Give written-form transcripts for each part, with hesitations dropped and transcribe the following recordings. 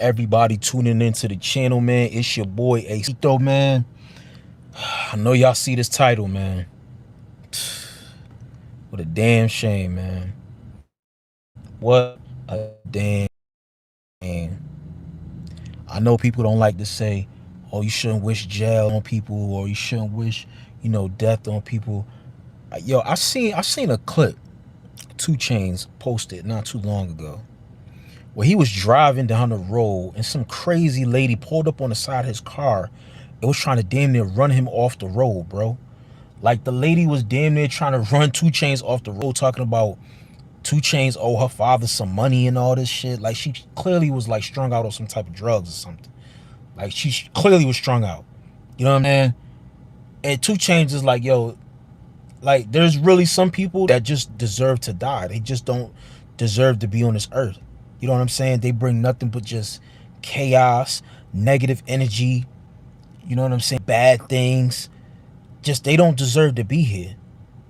Everybody tuning into the channel, man. It's your boy Acito, man. I know y'all see this title, man. What a damn shame, man. What a damn shame. I know people don't like to say, oh, you shouldn't wish jail on people, or you shouldn't wish, death on people. Yo, I seen a clip 2 Chainz posted not too long ago, where he was driving down the road and some crazy lady pulled up on the side of his car and was trying to damn near run him off the road, bro. Like, the lady was damn near trying to run 2 Chainz off the road, talking about 2 Chainz owe her father some money and all this shit. Like, she clearly was like strung out on some type of drugs or something. Like, she clearly was strung out. You know what I'm saying? And 2 Chainz is like, yo, like, there's really some people that just deserve to die. They just don't deserve to be on this earth. You know what I'm saying? They bring nothing but just chaos, negative energy, you know what I'm saying? Bad things. Just, they don't deserve to be here.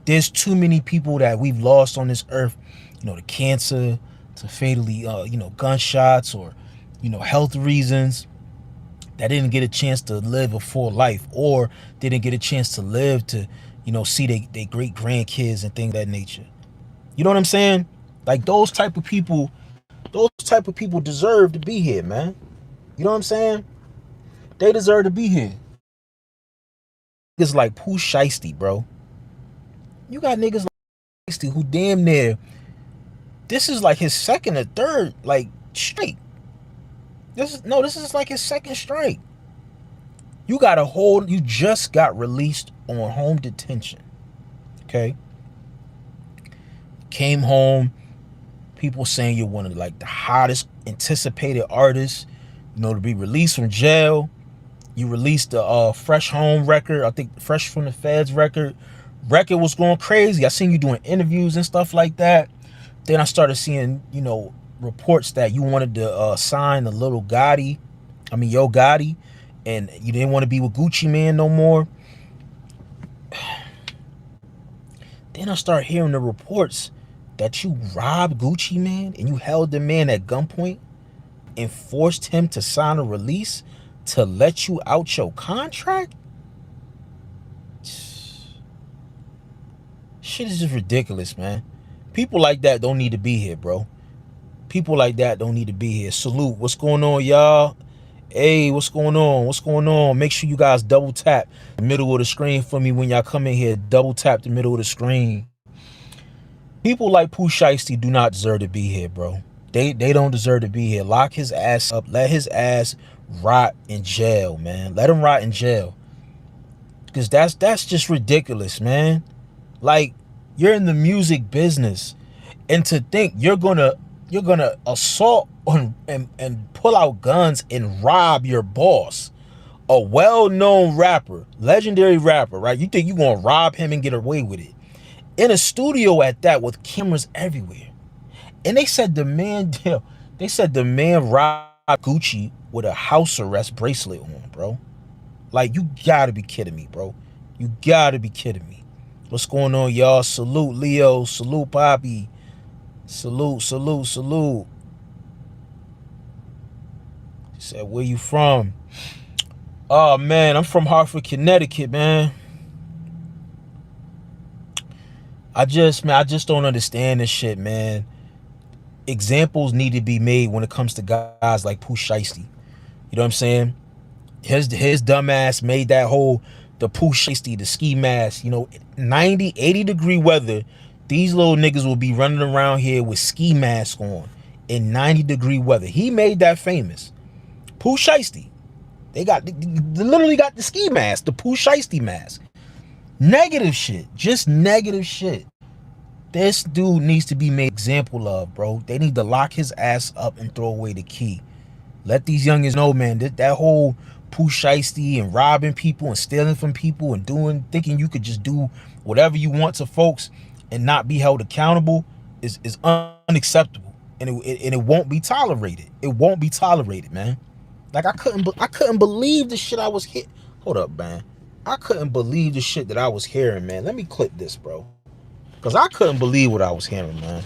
There's too many people that we've lost on this earth, to cancer, to fatally, gunshots, or, health reasons, that didn't get a chance to live a full life, or didn't get a chance to live to, see their great grandkids and things of that nature. You know what I'm saying? Like, those type of people deserve to be here, man. You know what I'm saying? They deserve to be here. Niggas like Pooh Shiesty, bro. You got niggas like Shiesty who damn near, this is like his second or third, like, strike. This is like his second strike. You just got released on home detention. Okay? Came home, people saying you're one of like the hottest anticipated artists, to be released from jail. You released the Fresh Home record. I think Fresh from the Feds record was going crazy. I seen you doing interviews and stuff like that. Then I started seeing, reports that you wanted to sign the Yo Gotti, and you didn't want to be with Gucci Mane no more. Then I start hearing the reports that you robbed Gucci Mane and you held the man at gunpoint and forced him to sign a release to let you out your contract. Shit is just ridiculous, man. People like that don't need to be here, bro. People like that don't need to be here. Salute. What's going on, y'all? Hey, what's going on? What's going on? Make sure you guys double tap the middle of the screen for me when y'all come in here. Double tap the middle of the screen. People like Pooh Shiesty do not deserve to be here, bro. They don't deserve to be here. Lock his ass up. Let his ass rot in jail, man. Let him rot in jail. Because that's just ridiculous, man. Like, you're in the music business, and to think you're gonna assault on and pull out guns and rob your boss, a well-known rapper, legendary rapper, right? You think you're gonna rob him and get away with it in a studio at that, with cameras everywhere? And they said the man robbed Gucci with a house arrest bracelet on, bro. Like, you gotta be kidding me, bro. You gotta be kidding me. What's going on, y'all? Salute, Leo. Salute, Poppy. Salute, salute, salute. He said, where you from? Oh, man, I'm from Hartford, Connecticut, man. I just don't understand this shit, man. Examples need to be made when it comes to guys like Pooh Shiesty. You know what I'm saying? His dumbass made that the Pooh Shiesty, the ski mask, 90, 80 degree weather. These little niggas will be running around here with ski masks on in 90 degree weather. He made that famous. Pooh Shiesty. They literally got the ski mask, the Pooh Shiesty mask. Negative shit. Just negative shit. This dude needs to be made an example of, bro. They need to lock his ass up and throw away the key. Let these youngins know, man, that whole Pooh Shiesty and robbing people and stealing from people and thinking you could just do whatever you want to folks and not be held accountable is unacceptable, and it won't be tolerated. It won't be tolerated, man. Like, I couldn't believe the shit I was hit. Hold up, man. I couldn't believe the shit that I was hearing, man. Let me clip this, bro, because I couldn't believe what I was hearing, man.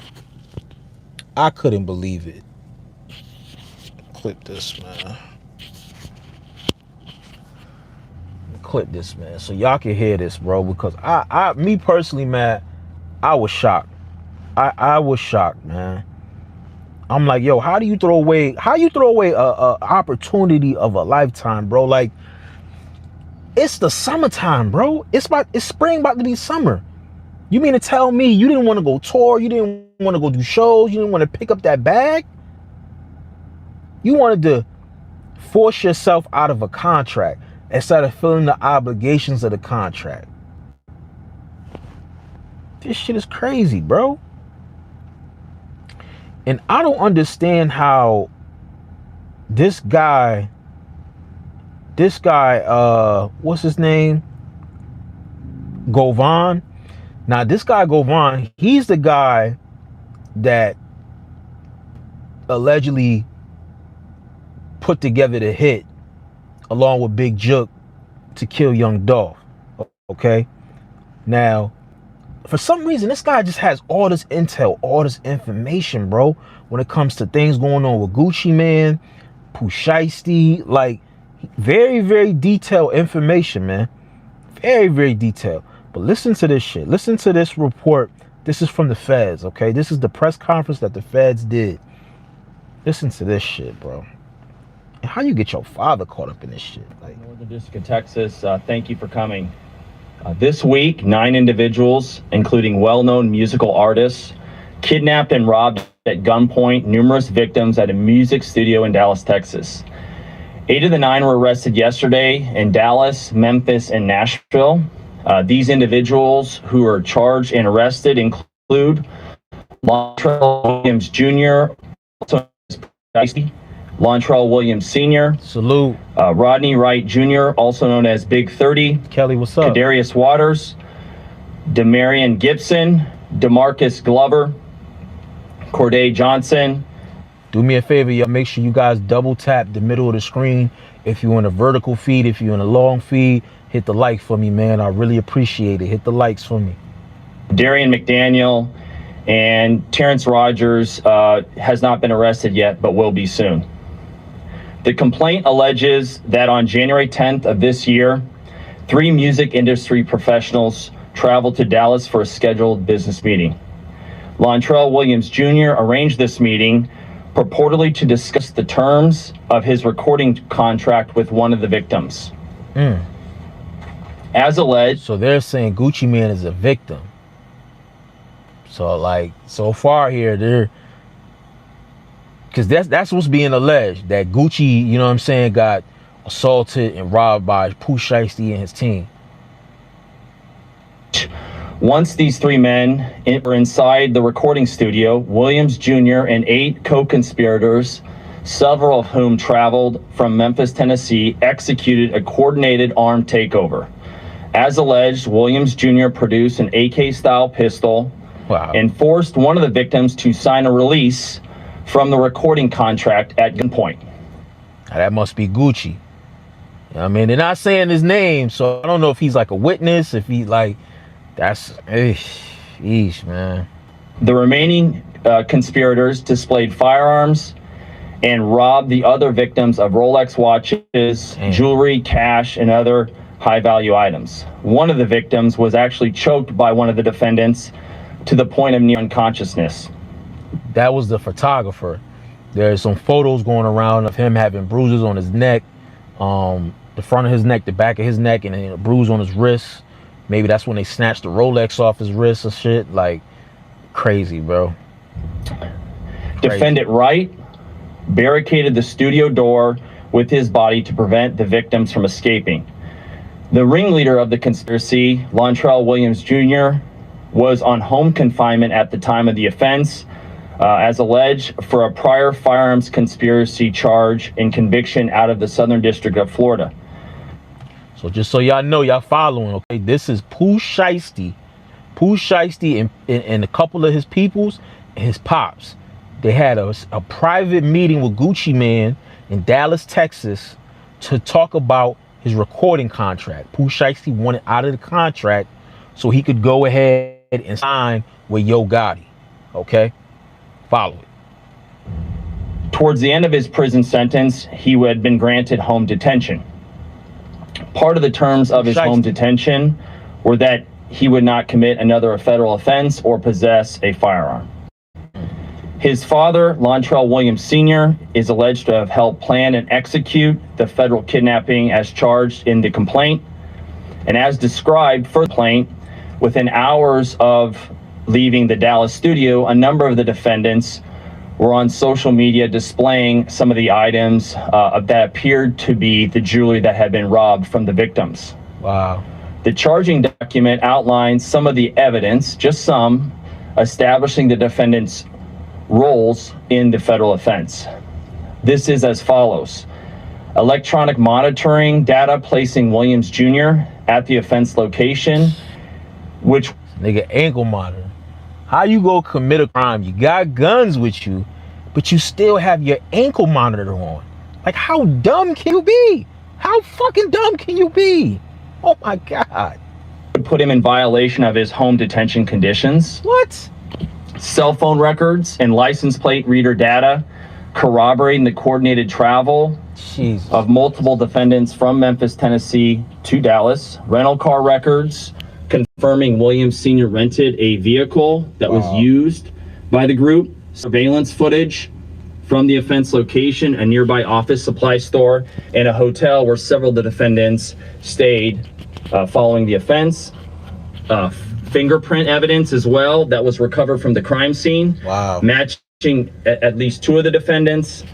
I couldn't believe it. clip this, man. Clip this, man, so y'all can hear this, bro. Because me personally, man, I was shocked. I was shocked, man. I'm like, yo, how you throw away a opportunity of a lifetime, bro? Like, it's the summertime, bro. It's spring, about to be summer. You mean to tell me you didn't want to go tour, you didn't want to go do shows, you didn't want to pick up that bag? You wanted to force yourself out of a contract instead of filling the obligations of the contract. This shit is crazy, bro. And I don't understand how this guy, what's his name? Govan. Now, this guy Govan, he's the guy that allegedly put together the hit along with Big Jook to kill Young Dolph. Okay? Now, for some reason, this guy just has all this intel, all this information, bro, when it comes to things going on with Gucci Mane, Pooh Shiesty, like, very, very detailed information, man. Very, very detailed. But listen to this shit. Listen to this report. This is from the feds, okay? This is the press conference that the feds did. Listen to this shit, bro. And how you get your father caught up in this shit? Like, Northern District of Texas, thank you for coming. This week, 9 individuals, including well-known musical artists, kidnapped and robbed at gunpoint numerous victims at a music studio in Dallas, Texas. 8 of the 9 were arrested yesterday in Dallas, Memphis, and Nashville. These individuals who are charged and arrested include Lontrell Williams Jr., Lontrell Williams Sr., salute. Rodney Wright Jr., also known as Big30. Kelly, what's up? Kadarius Waters, Demarion Gibson, DeMarcus Glover, Corday Johnson. Do me a favor, y'all. Make sure you guys double tap the middle of the screen. If you're in a vertical feed, if you're in a long feed, hit the like for me, man. I really appreciate it. Hit the likes for me. Darian McDaniel and Terrence Rogers has not been arrested yet, but will be soon. The complaint alleges that on January 10th of this year, 3 music industry professionals traveled to Dallas for a scheduled business meeting. Lontrell Williams Jr. arranged this meeting purportedly to discuss the terms of his recording contract with one of the victims. As alleged. So they're saying Gucci Mane is a victim. So, like, so far here, they're, because that's what's being alleged, that Gucci, you know what I'm saying, got assaulted and robbed by Pooh Shiesty and his team. Once these 3 men were inside the recording studio, Williams Jr. and 8 co-conspirators, several of whom traveled from Memphis, Tennessee, executed a coordinated armed takeover. As alleged, Williams Jr. produced an AK-style pistol and forced one of the victims to sign a release from the recording contract at gunpoint. That must be Gucci. You know what I mean, they're not saying his name, so I don't know if he's like a witness, if he like, that's, eesh, man. The remaining conspirators displayed firearms and robbed the other victims of Rolex watches, jewelry, cash, and other high-value items. One of the victims was actually choked by one of the defendants to the point of near unconsciousness. That was the photographer. There's some photos going around of him having bruises on his neck, the front of his neck, the back of his neck, and a bruise on his wrist. Maybe that's when they snatched the Rolex off his wrist or shit. Like, crazy, bro. Crazy. Defendant Wright barricaded the studio door with his body to prevent the victims from escaping. The ringleader of the conspiracy, Lontrell Williams Jr., was on home confinement at the time of the offense, as alleged, for a prior firearms conspiracy charge and conviction out of the Southern District of Florida. So just so y'all know, y'all following, okay? This is Pooh Shiesty. Pooh Shiesty and a couple of his peoples and his pops. They had a private meeting with Gucci Mane in Dallas, Texas, to talk about his recording contract. Pooh Shiesty wanted out of the contract so he could go ahead and sign with Yo Gotti. Okay? Follow it. Towards the end of his prison sentence, he had been granted home detention. Part of the terms of his home detention were that he would not commit another federal offense or possess a firearm. His father, Lontrell Williams Sr., is alleged to have helped plan and execute the federal kidnapping as charged in the complaint. And as described for the complaint, within hours of leaving the Dallas studio, a number of the defendants were on social media displaying some of the items that appeared to be the jewelry that had been robbed from the victims. Wow. The charging document outlines some of the evidence, just some, establishing the defendants' roles in the federal offense. This is as follows. Electronic monitoring data placing Williams Jr. at the offense location, which... Nigga, ankle monitor. How you go commit a crime? You got guns with you, but you still have your ankle monitor on. Like, how dumb can you be? How fucking dumb can you be? Oh my God. Would put him in violation of his home detention conditions. What? Cell phone records and license plate reader data corroborating the coordinated travel of multiple defendants from Memphis, Tennessee to Dallas. Rental car records confirming Williams Sr. rented a vehicle that was used by the group. Surveillance footage from the offense location, a nearby office supply store, and a hotel where several of the defendants stayed following the offense. Fingerprint evidence as well that was recovered from the crime scene. Wow. Matching at least two of the defendants.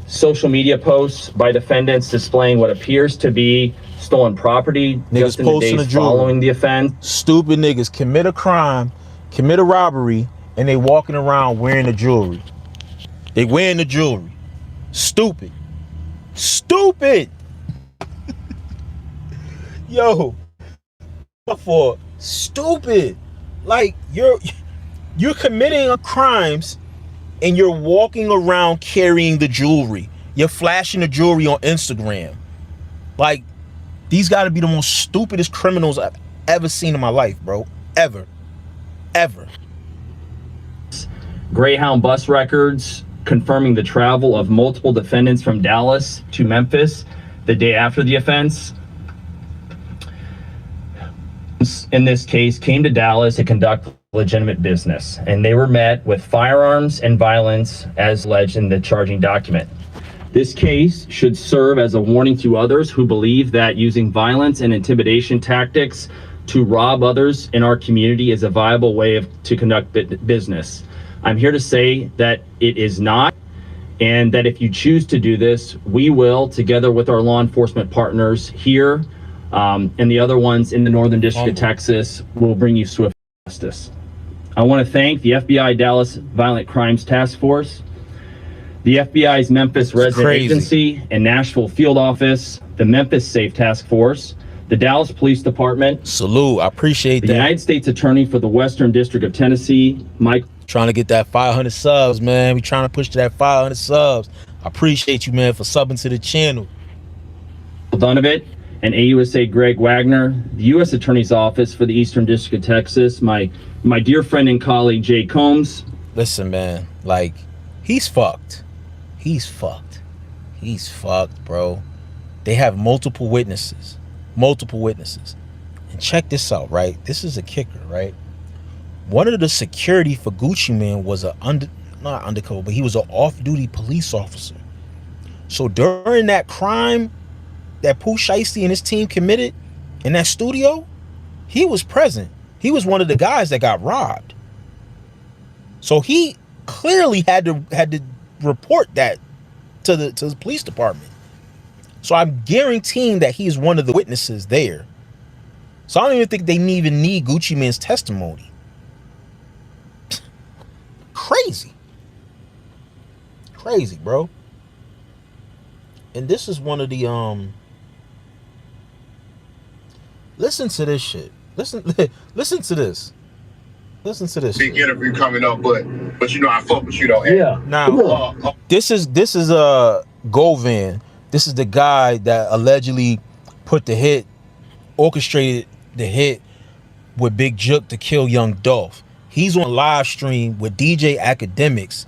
Social media posts by defendants displaying what appears to be stolen property just in the days following the offense. Stupid niggas commit a crime, commit a robbery, and they walking around wearing the jewelry. They wearing the jewelry. Stupid. Stupid. Yo. For stupid. Like, you're committing crimes and you're walking around carrying the jewelry. You're flashing the jewelry on Instagram. Like, these got to be the most stupidest criminals I've ever seen in my life, bro. Ever. Ever. Greyhound bus records confirming the travel of multiple defendants from Dallas to Memphis the day after the offense. In this case, came to Dallas to conduct legitimate business, and they were met with firearms and violence as alleged in the charging document. This case should serve as a warning to others who believe that using violence and intimidation tactics to rob others in our community is a viable way to conduct business. I'm here to say that it is not, and that if you choose to do this, we will, together with our law enforcement partners here and the other ones in the Northern District of Texas, will bring you swift justice. I want to thank the FBI Dallas Violent Crimes Task Force, the FBI's Memphis Resident Agency and Nashville Field Office, the Memphis Safe Task Force, the Dallas Police Department. Salute, I appreciate that. The United States Attorney for the Western District of Tennessee, Mike. Trying to get that 500 subs, man. We trying to push to that 500 subs. I appreciate you, man, for subbing to the channel. Donovan and AUSA Greg Wagner, the U.S. Attorney's Office for the Eastern District of Texas, my dear friend and colleague, Jay Combs. Listen, man, like, he's fucked. He's fucked. He's fucked, bro. They have multiple witnesses. Multiple witnesses. And check this out, right? This is a kicker, right? One of the security for Gucci Mane was not undercover, but he was an off-duty police officer. So during that crime that Pooh Shiesty and his team committed in that studio, he was present. He was one of the guys that got robbed. So he clearly had to report that to the police department. So I'm guaranteeing that he's one of the witnesses there. So I don't even think they even need Gucci Mane's testimony. Crazy, bro. And this is one of the listen to this shit. Listen to this. Listen to this. Big interview coming up, but you know I fuck with you though. Yeah. Now this is Govan. This is the guy that allegedly orchestrated the hit with Big Jook to kill Young Dolph. He's on live stream with DJ Academics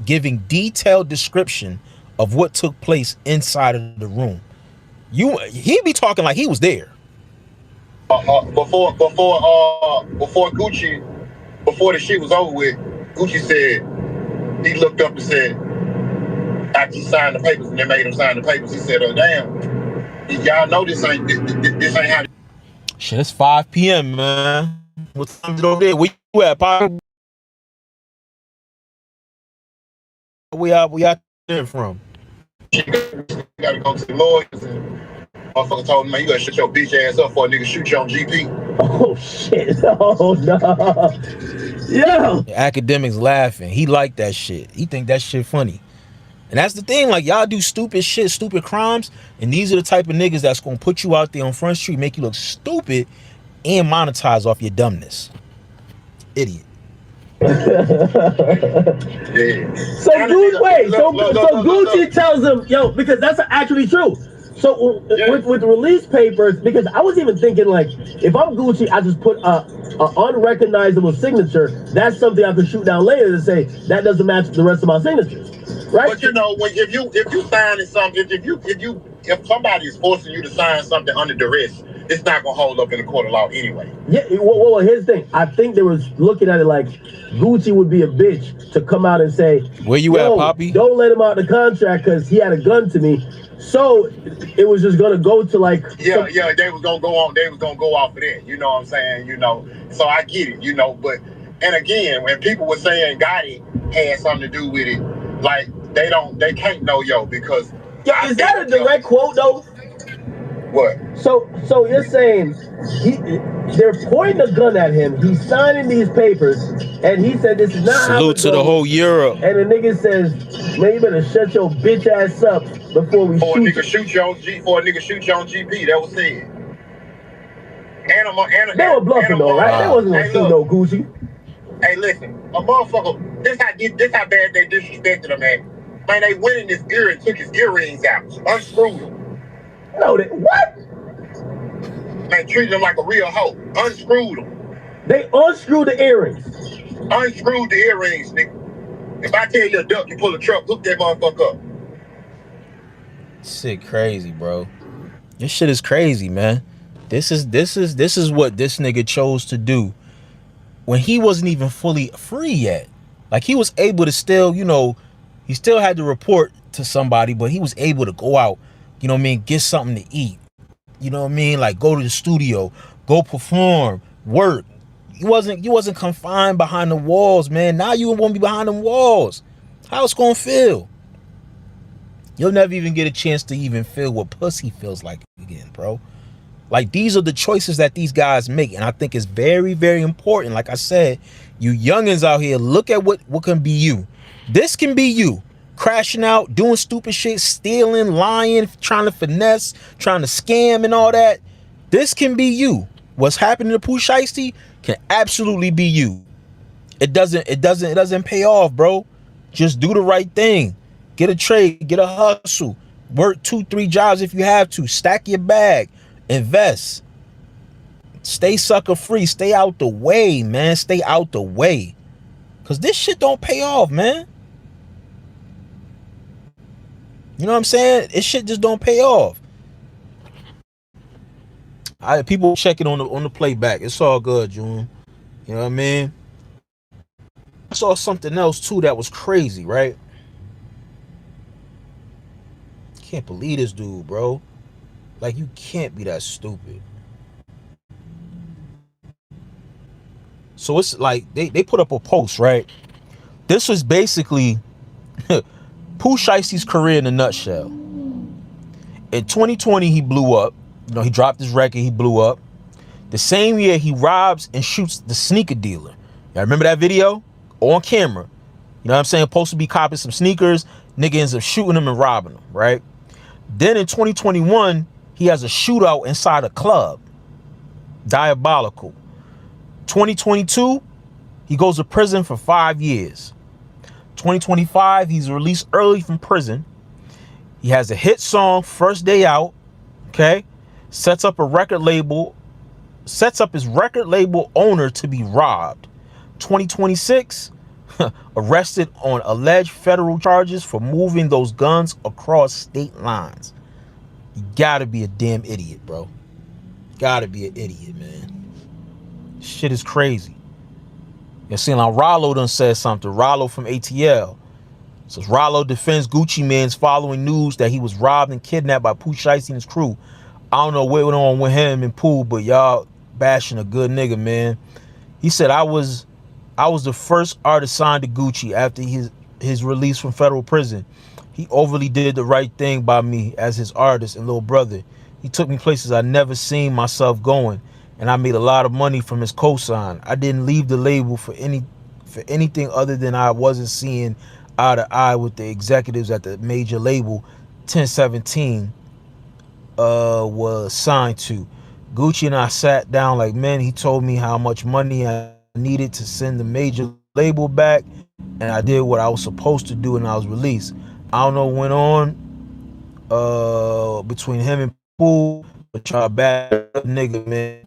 giving detailed description of what took place inside of the room. He'd be talking like he was there. Before Gucci, before the shit was over with, Gucci said he looked up and said, after he signed the papers and they made him sign the papers, he said, "Oh damn, y'all know this ain't how." Shit, it's 5 p.m. man. What time is it over there? Where you at, Pop? We out there from? You gotta go to the lawyers and motherfucker told him, "Man, you gotta shut your bitch ass up for a nigga shoot you on GP." Oh shit! Oh no! Yeah. The academics laughing. He like that shit. He think that shit funny. And that's the thing. Like, y'all do stupid shit, stupid crimes, and these are the type of niggas that's gonna put you out there on Front Street, make you look stupid, and monetize off your dumbness. Idiot. So Gucci tells him, yo, because that's actually true. So with the release papers, because I was even thinking, like, if I'm Gucci, I just put a unrecognizable signature. That's something I could shoot down later to say that doesn't match the rest of my signatures, right? But you know, if you sign something, if somebody is forcing you to sign something under duress, it's not gonna hold up in the court of law anyway. Yeah. Well, here's the thing. I think they was looking at it like Gucci would be a bitch to come out and say, "Where you at, Poppy? Don't let him out the contract because he had a gun to me." So it was just gonna go to like they was gonna go on. They was gonna go off of that. You know what I'm saying? You know. So I get it. You know. But and again, when people were saying Gotti had something to do with it, like they can't know because. Yeah, is that a direct quote though? What? So you're saying they're pointing a gun at him. He's signing these papers, and he said this is not salute to the whole Europe. And the nigga says, "Man, you better shut your bitch ass up before we shoot you." For a nigga shoot you on GP, that was said. They were bluffing though, right? They wasn't gonna shoot no Gucci. Hey, listen, a motherfucker. This how bad they disrespected him, man. Man, they went in his ear and took his earrings out, unscrewed him. No, what? Man, treated him like a real hoe. Unscrewed him. They unscrewed the earrings. Unscrewed the earrings, nigga. If I tell you a duck, you pull a truck, hook that motherfucker up. Shit crazy, bro. This shit is crazy, man. This is what this nigga chose to do when he wasn't even fully free yet. Like, he was able to still, he still had to report to somebody, but he was able to go out, you know what I mean, get something to eat. You know what I mean? Like, go to the studio, go perform, work. You wasn't confined behind the walls, man. Now you won't be behind them walls. How it's gonna feel? You'll never even get a chance to even feel what pussy feels like again, bro. Like, these are the choices that these guys make, and I think it's very, very important. Like I said, you youngins out here, look at what can be you. This can be you. Crashing out, doing stupid shit, stealing, lying, trying to finesse, trying to scam and all that. This can be you. What's happening to Pooh Shiesty can absolutely be you. It doesn't pay off, bro. Just do the right thing. Get a trade, get a hustle. Work 2-3 jobs if you have to. Stack your bag. Invest. Stay sucker free. Stay out the way, man. Stay out the way. Cause this shit don't pay off, man. You know what I'm saying? This shit just don't pay off. People check it on the playback. It's all good, June. You know what I mean? I saw something else too that was crazy, right? Can't believe this dude, bro. Like, you can't be that stupid. So it's like they put up a post, right? This was basically Pooh Shiesty's career in a nutshell. In 2020, he blew up. He dropped his record, he blew up. The same year, he robs and shoots the sneaker dealer. Y'all remember that video? On camera. You know what I'm saying? Supposed to be copping some sneakers. Nigga ends up shooting him and robbing him, right? Then in 2021, he has a shootout inside a club. Diabolical. 2022, he goes to prison for 5 years. 2025, he's released early from prison. He has a hit song, First Day Out, okay? Sets up his record label owner to be robbed. 2026, arrested on alleged federal charges for moving those guns across state lines. You gotta be a damn idiot, bro. Gotta be an idiot, man. Shit is crazy. You see, like Rollo done said something. Rollo from ATL says Rollo defends Gucci Mane's following news that he was robbed and kidnapped by Pooh Shiesty and his crew. I don't know what went on with him and Pooh, but y'all bashing a good nigga, man. He said, I was the first artist signed to Gucci after his release from federal prison. He overly did the right thing by me as his artist and little brother. He took me places I never seen myself going, and I made a lot of money from his cosign. I didn't leave the label for anything other than I wasn't seeing eye to eye with the executives at the major label 1017 was signed to. Gucci and I sat down like men. He told me how much money I needed to send the major label back, and I did what I was supposed to do, and I was released. I don't know what went on between him and Pooh, but y'all bad nigga, man.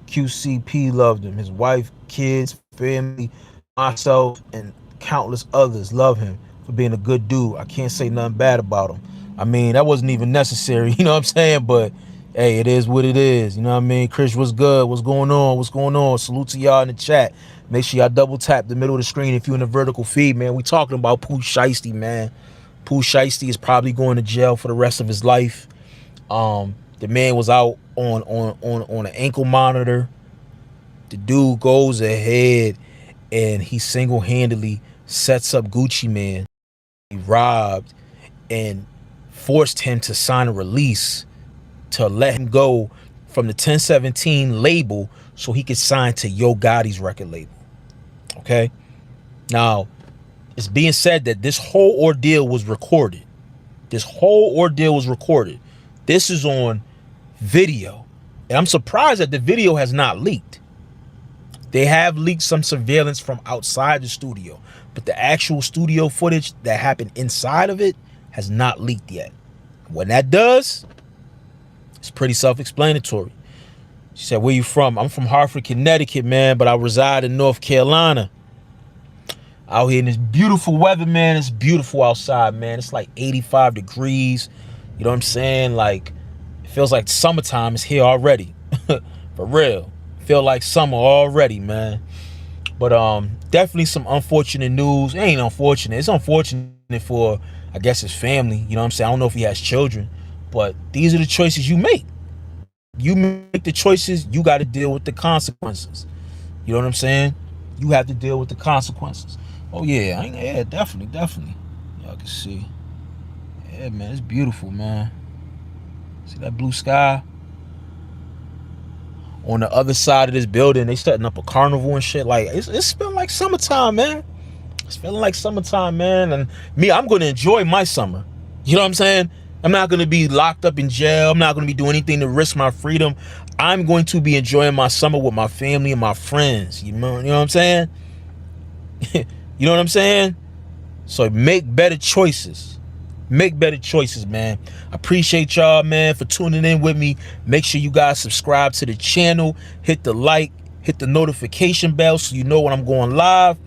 QCP loved him. His wife, kids, family, myself, and countless others love him for being a good dude. I can't say nothing bad about him. I mean, that wasn't even necessary, you know what I'm saying? But hey, it is what it is. You know what I mean? Chris, what's good? What's going on? What's going on? Salute to y'all in the chat. Make sure y'all double tap the middle of the screen if you're in the vertical feed, man. We talking about Pooh Shiesty, man. Pooh Shiesty is probably going to jail for the rest of his life. The man was out on an ankle monitor. The dude goes ahead and he single-handedly sets up Gucci Mane. He robbed and forced him to sign a release to let him go from the 1017 label so he could sign to Yo Gotti's record label. Okay? Now, it's being said that this whole ordeal was recorded. This whole ordeal was recorded. This is on video. And I'm surprised that the video has not leaked. They have leaked some surveillance from outside the studio, but the actual studio footage that happened inside of it has not leaked yet. When that does, it's pretty self-explanatory. She said, where you from? I'm from Hartford, Connecticut, man, but I reside in North Carolina. Out here in this beautiful weather, man. It's beautiful outside, man. It's like 85 degrees. You know what I'm saying? Like, it feels like summertime is here already. For real. Feel like summer already, man. But definitely some unfortunate news. It ain't unfortunate. It's unfortunate for, I guess, his family. You know what I'm saying? I don't know if he has children. But these are the choices you make. You make the choices, you got to deal with the consequences. You know what I'm saying? You have to deal with the consequences. Oh, yeah. Yeah, definitely. Y'all can see. Yeah, man. It's beautiful, man. See that blue sky? On the other side of this building, they setting up a carnival and shit. Like, it's feeling like summertime, man. It's feeling like summertime, man. And me, I'm going to enjoy my summer. You know what I'm saying? I'm not going to be locked up in jail. I'm not going to be doing anything to risk my freedom. I'm going to be enjoying my summer with my family and my friends. You know what I'm saying? You know what I'm saying? So make better choices. Make better choices, man. I appreciate y'all, man, for tuning in with me. Make sure you guys subscribe to the channel. Hit the like. Hit the notification bell so you know when I'm going live.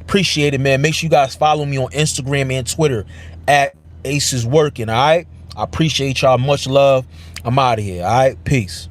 Appreciate it, man. Make sure you guys follow me on Instagram and Twitter at Ace is Working, all right? I appreciate y'all. Much love. I'm out of here, all right? Peace.